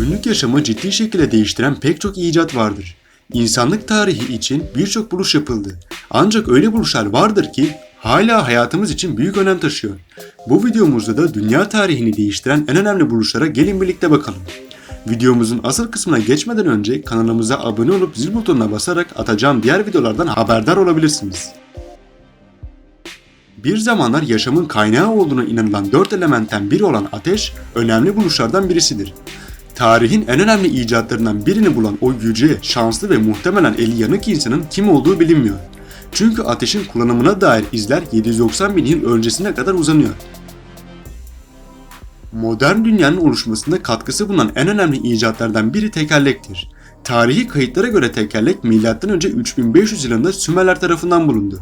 Günlük yaşamı ciddi şekilde değiştiren pek çok icat vardır. İnsanlık tarihi için birçok buluş yapıldı. Ancak öyle buluşlar vardır ki hala hayatımız için büyük önem taşıyor. Bu videomuzda da dünya tarihini değiştiren en önemli buluşlara gelin birlikte bakalım. Videomuzun asıl kısmına geçmeden önce kanalımıza abone olup zil butonuna basarak atacağım diğer videolardan haberdar olabilirsiniz. Bir zamanlar yaşamın kaynağı olduğuna inanılan 4 elementten biri olan ateş, önemli buluşlardan birisidir. Tarihin en önemli icatlarından birini bulan o yüce, şanslı ve muhtemelen eli yanık insanın kim olduğu bilinmiyor. Çünkü ateşin kullanımına dair izler 790 bin yıl öncesine kadar uzanıyor. Modern dünyanın oluşmasında katkısı bulunan en önemli icatlardan biri tekerlektir. Tarihi kayıtlara göre tekerlek M.Ö. 3500 yılında Sümerler tarafından bulundu.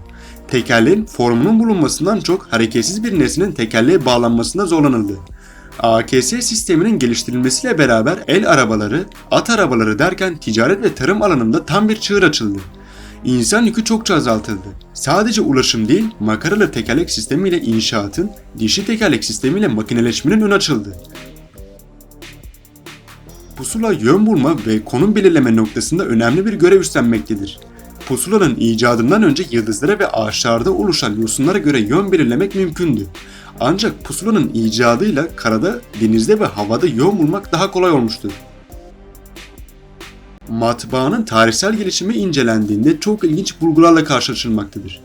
Tekerleğin formunun bulunmasından çok hareketsiz bir nesnenin tekerleğe bağlanmasında zorlanıldı. AKS sisteminin geliştirilmesiyle beraber el arabaları, at arabaları derken ticaret ve tarım alanında tam bir çığır açıldı. İnsan yükü çokça azaltıldı. Sadece ulaşım değil, makaralı tekerlek sistemiyle inşaatın, dişli tekerlek sistemiyle makineleşmenin önü açıldı. Pusula yön bulma ve konum belirleme noktasında önemli bir görev üstlenmektedir. Pusulanın icadından önce yıldızlara ve ağaçlarda oluşan yosunlara göre yön belirlemek mümkündü. Ancak pusulanın icadıyla karada, denizde ve havada yön bulmak daha kolay olmuştur. Matbaanın tarihsel gelişimi incelendiğinde çok ilginç bulgularla karşılaşılmaktadır.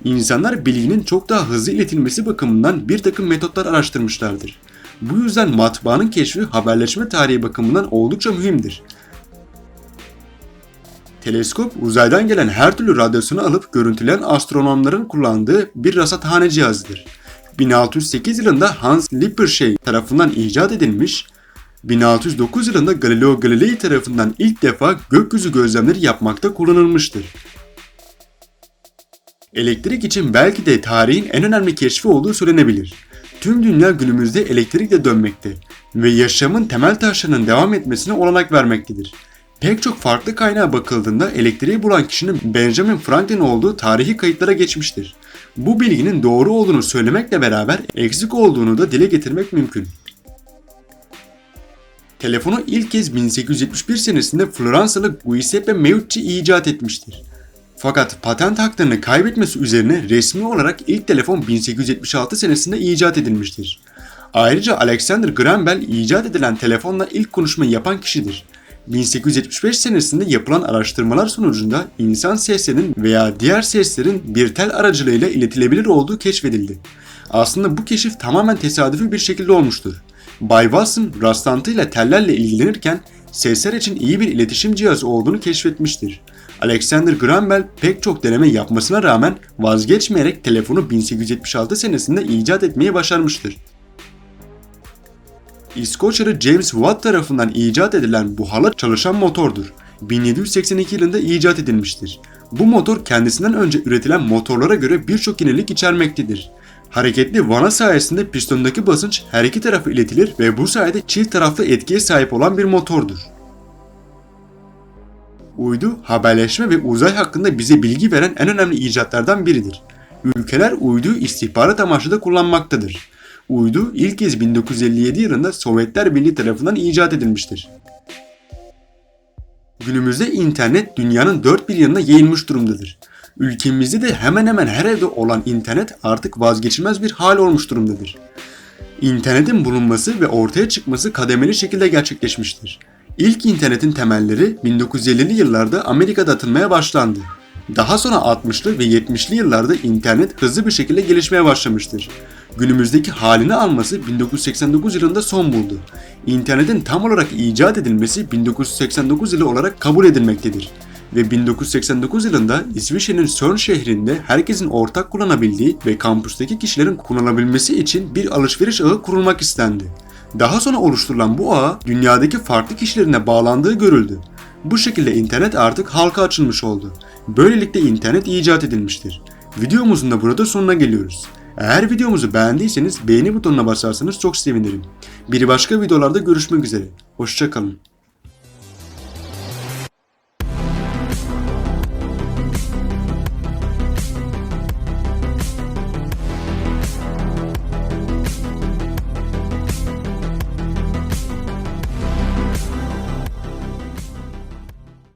İnsanlar bilginin çok daha hızlı iletilmesi bakımından bir takım metotlar araştırmışlardır. Bu yüzden matbaanın keşfi haberleşme tarihi bakımından oldukça mühimdir. Teleskop, uzaydan gelen her türlü radyasyonu alıp görüntüleyen astronomların kullandığı bir rasathane cihazıdır. 1608 yılında Hans Lippershey tarafından icat edilmiş, 1609 yılında Galileo Galilei tarafından ilk defa gökyüzü gözlemleri yapmakta kullanılmıştır. Elektrik için belki de tarihin en önemli keşfi olduğu söylenebilir. Tüm dünya günümüzde elektrikle dönmekte ve yaşamın temel taşlarının devam etmesine olanak vermektedir. Pek çok farklı kaynağa bakıldığında elektriği bulan kişinin Benjamin Franklin olduğu tarihi kayıtlara geçmiştir. Bu bilginin doğru olduğunu söylemekle beraber eksik olduğunu da dile getirmek mümkün. Telefonu ilk kez 1871 senesinde Floransalı Giuseppe Meucci icat etmiştir. Fakat patent haklarını kaybetmesi üzerine resmi olarak ilk telefon 1876 senesinde icat edilmiştir. Ayrıca Alexander Graham Bell icat edilen telefonla ilk konuşmayı yapan kişidir. 1875 senesinde yapılan araştırmalar sonucunda insan seslerinin veya diğer seslerin bir tel aracılığıyla iletilebilir olduğu keşfedildi. Aslında bu keşif tamamen tesadüfi bir şekilde olmuştur. Bay Watson rastlantıyla tellerle ilgilenirken sesler için iyi bir iletişim cihazı olduğunu keşfetmiştir. Alexander Graham Bell pek çok deneme yapmasına rağmen vazgeçmeyerek telefonu 1876 senesinde icat etmeyi başarmıştır. İskoçyalı James Watt tarafından icat edilen buharla çalışan motordur. 1782 yılında icat edilmiştir. Bu motor kendisinden önce üretilen motorlara göre birçok yenilik içermektedir. Hareketli vana sayesinde pistondaki basınç her iki tarafa iletilir ve bu sayede çift taraflı etkiye sahip olan bir motordur. Uydu, haberleşme ve uzay hakkında bize bilgi veren en önemli icatlardan biridir. Ülkeler uyduyu istihbarat amaçlı da kullanmaktadır. Uydu ilk kez 1957 yılında Sovyetler Birliği tarafından icat edilmiştir. Günümüzde internet dünyanın dört bir yanına yayılmış durumdadır. Ülkemizde de hemen hemen her evde olan internet artık vazgeçilmez bir hal olmuş durumdadır. İnternetin bulunması ve ortaya çıkması kademeli şekilde gerçekleşmiştir. İlk internetin temelleri 1950'li yıllarda Amerika'da atılmaya başlandı. Daha sonra 60'lı ve 70'li yıllarda internet hızlı bir şekilde gelişmeye başlamıştır. Günümüzdeki halini alması 1989 yılında son buldu. İnternetin tam olarak icat edilmesi 1989 yılı olarak kabul edilmektedir. Ve 1989 yılında İsviçre'nin CERN şehrinde herkesin ortak kullanabildiği ve kampüsteki kişilerin kullanabilmesi için bir alışveriş ağı kurulmak istendi. Daha sonra oluşturulan bu ağa dünyadaki farklı kişilerine bağlandığı görüldü. Bu şekilde internet artık halka açılmış oldu. Böylelikle internet icat edilmiştir. Videomuzun da burada sonuna geliyoruz. Eğer videomuzu beğendiyseniz beğeni butonuna basarsanız çok sevinirim. Bir başka videolarda görüşmek üzere. Hoşça kalın.